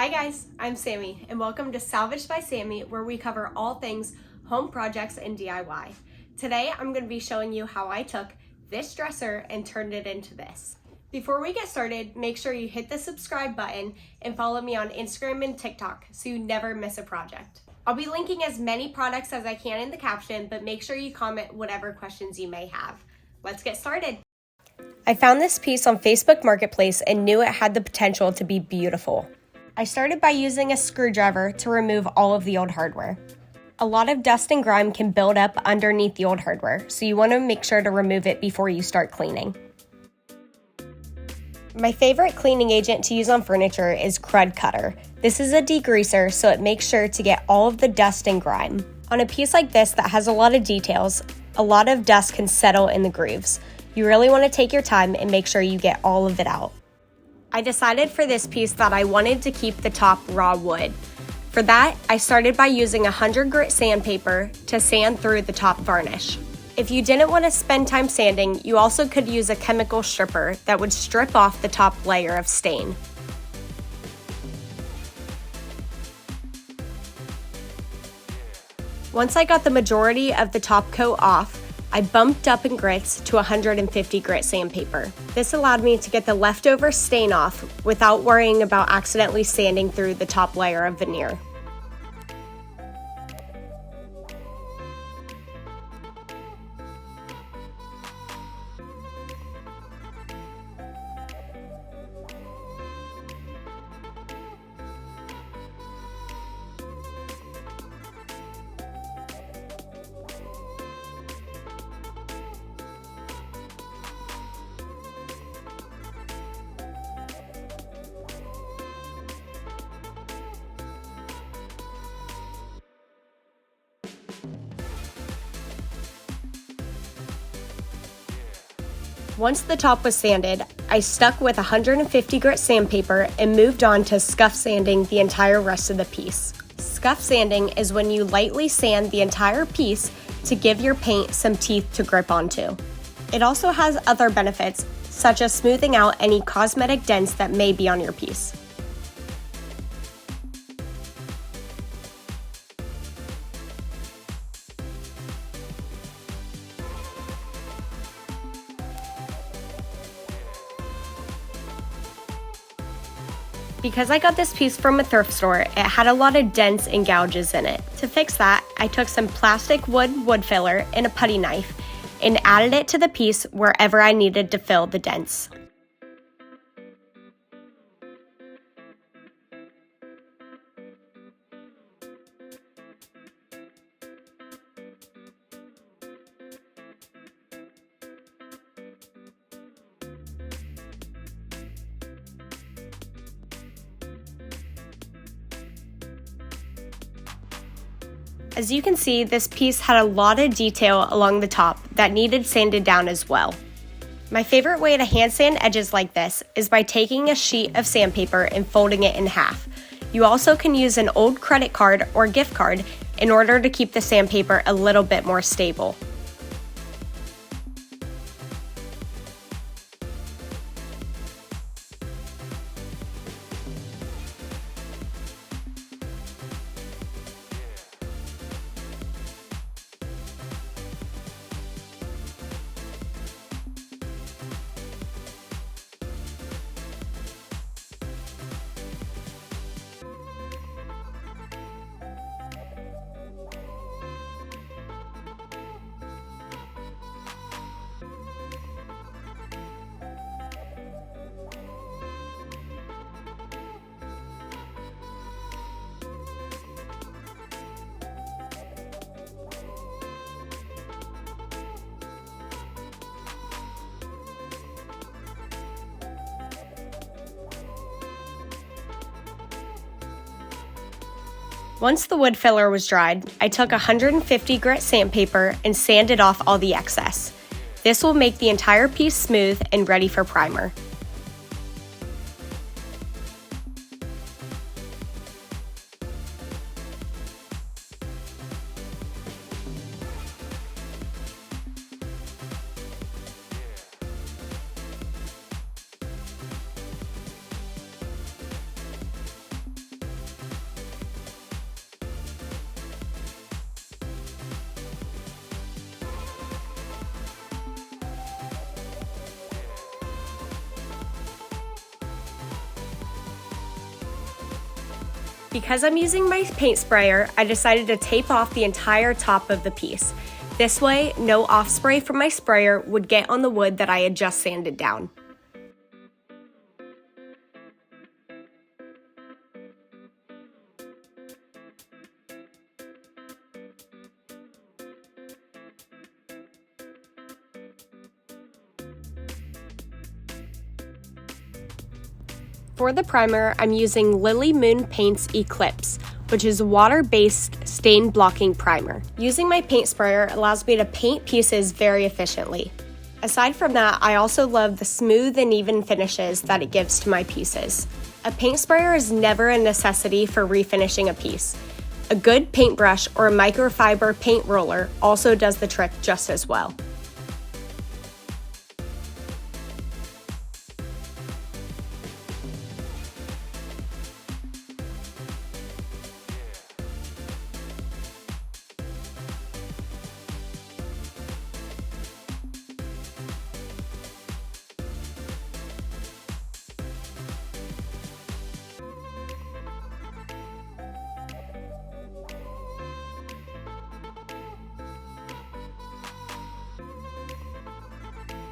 Hi guys, I'm Sammy, and welcome to Salvaged by Sammy, where we cover all things home projects and DIY. Today, I'm going to be showing you how I took this dresser and turned it into this. Before we get started, make sure you hit the subscribe button and follow me on Instagram and TikTok so you never miss a project. I'll be linking as many products as I can in the caption, but make sure you comment whatever questions you may have. Let's get started. I found this piece on Facebook Marketplace and knew it had the potential to be beautiful. I started by using a screwdriver to remove all of the old hardware. A lot of dust and grime can build up underneath the old hardware, so you want to make sure to remove it before you start cleaning. My favorite cleaning agent to use on furniture is Crud Cutter. This is a degreaser, so it makes sure to get all of the dust and grime. On a piece like this that has a lot of details, a lot of dust can settle in the grooves. You really want to take your time and make sure you get all of it out. I decided for this piece that I wanted to keep the top raw wood. For that, I started by using 100 grit sandpaper to sand through the top varnish. If you didn't want to spend time sanding, you also could use a chemical stripper that would strip off the top layer of stain. Once I got the majority of the top coat off, I bumped up in grits to 150 grit sandpaper. This allowed me to get the leftover stain off without worrying about accidentally sanding through the top layer of veneer. Once the top was sanded, I stuck with 150 grit sandpaper and moved on to scuff sanding the entire rest of the piece. Scuff sanding is when you lightly sand the entire piece to give your paint some teeth to grip onto. It also has other benefits, such as smoothing out any cosmetic dents that may be on your piece. Because I got this piece from a thrift store, it had a lot of dents and gouges in it. To fix that, I took some plastic wood filler and a putty knife and added it to the piece wherever I needed to fill the dents. As you can see, this piece had a lot of detail along the top that needed sanded down as well. My favorite way to hand sand edges like this is by taking a sheet of sandpaper and folding it in half. You also can use an old credit card or gift card in order to keep the sandpaper a little bit more stable. Once the wood filler was dried, I took 150 grit sandpaper and sanded off all the excess. This will make the entire piece smooth and ready for primer. Because I'm using my paint sprayer, I decided to tape off the entire top of the piece. This way, no off spray from my sprayer would get on the wood that I had just sanded down. For the primer, I'm using Lilly Moon Paint's Eclipse, which is a water-based stain blocking primer. Using my paint sprayer allows me to paint pieces very efficiently. Aside from that, I also love the smooth and even finishes that it gives to my pieces. A paint sprayer is never a necessity for refinishing a piece. A good paintbrush or a microfiber paint roller also does the trick just as well.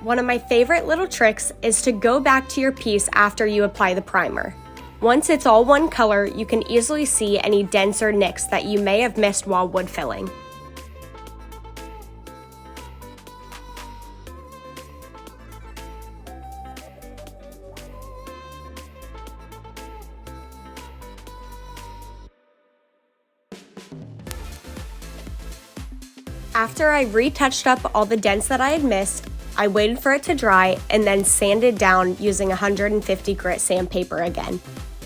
One of my favorite little tricks is to go back to your piece after you apply the primer. Once it's all one color, you can easily see any dents or nicks that you may have missed while wood filling. After I retouched up all the dents that I had missed, I waited for it to dry and then sanded down using 150 grit sandpaper again.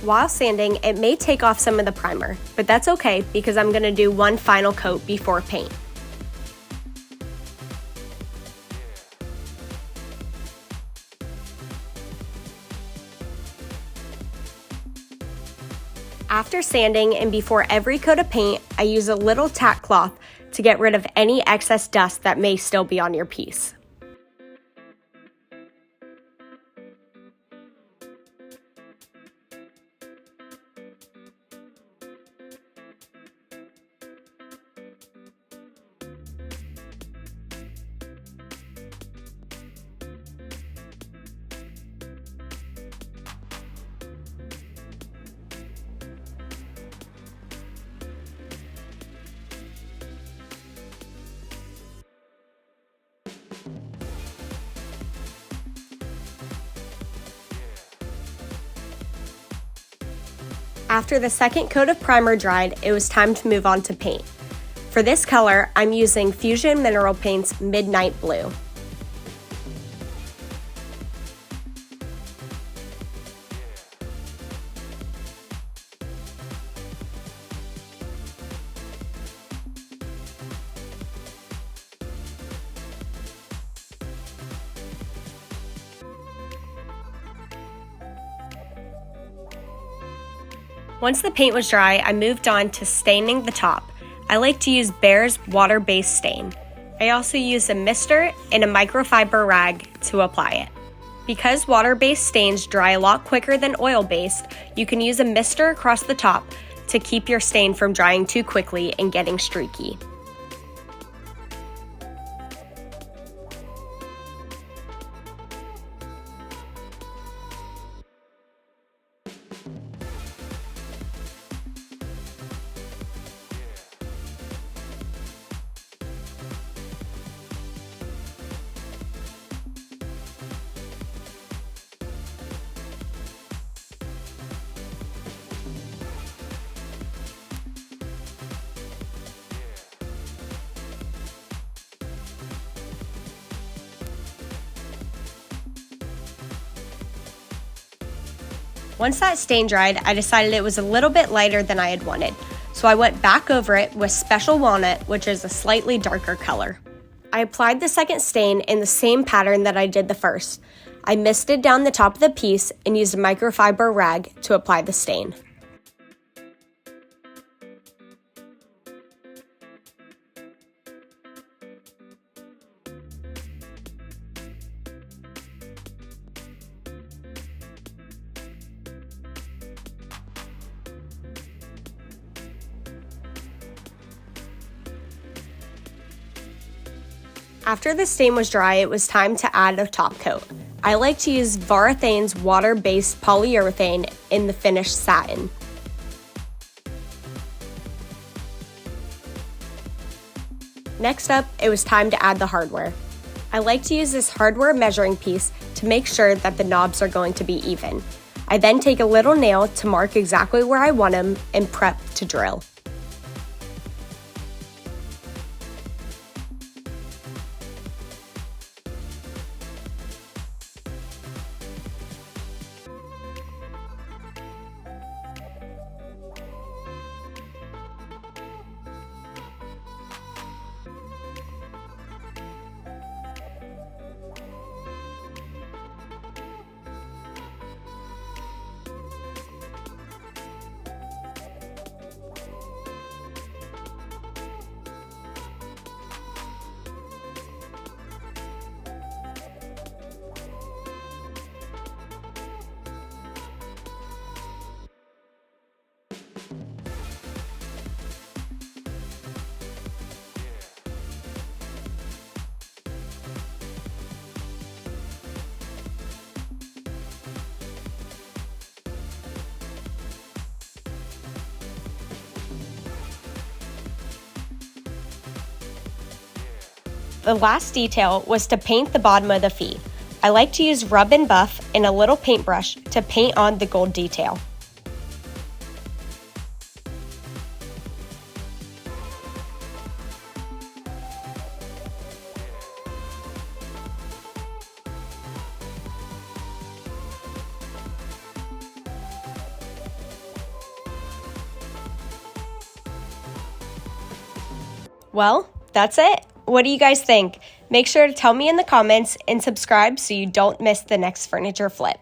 While sanding, it may take off some of the primer, but that's okay because I'm going to do one final coat before paint. After sanding and before every coat of paint, I use a little tack cloth to get rid of any excess dust that may still be on your piece. After the second coat of primer dried, it was time to move on to paint. For this color, I'm using Fusion Mineral Paint's Midnight Blue. Once the paint was dry, I moved on to staining the top. I like to use Bear's water-based stain. I also use a mister and a microfiber rag to apply it. Because water-based stains dry a lot quicker than oil-based, you can use a mister across the top to keep your stain from drying too quickly and getting streaky. Once that stain dried, I decided it was a little bit lighter than I had wanted, so I went back over it with Special Walnut, which is a slightly darker color. I applied the second stain in the same pattern that I did the first. I misted down the top of the piece and used a microfiber rag to apply the stain. After the stain was dry, it was time to add a top coat. I like to use Varathane's water-based polyurethane in the finished satin. Next up, it was time to add the hardware. I like to use this hardware measuring piece to make sure that the knobs are going to be even. I then take a little nail to mark exactly where I want them and prep to drill. The last detail was to paint the bottom of the feet. I like to use rub and buff and a little paintbrush to paint on the gold detail. Well, that's it. What do you guys think? Make sure to tell me in the comments and subscribe so you don't miss the next furniture flip.